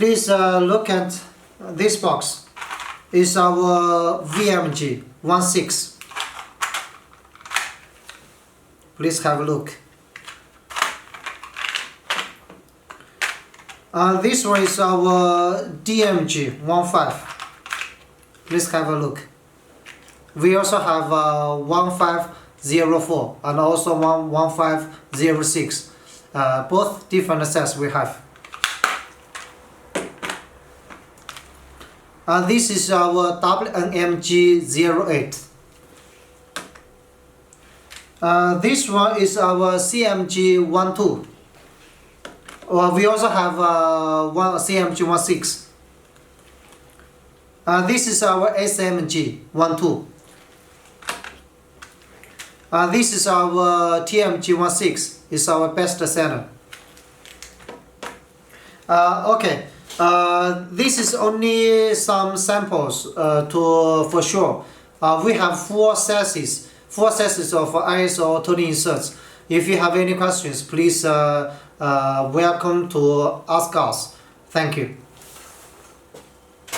Please look at this box. It's our VMG 16. Please have a look. This one is our DMG 15. Please have a look. We also have 1504 and also 1506. Both different sets we have. This is our WNMG 08. This one is our CMG 12. We also have one CMG 16. This is our SMG 12. This is our TMG 16. It's our best seller. Okay. This is only some samples for sure. We have four sets of ISO toning inserts. If you have any questions, please welcome to ask us. Thank you.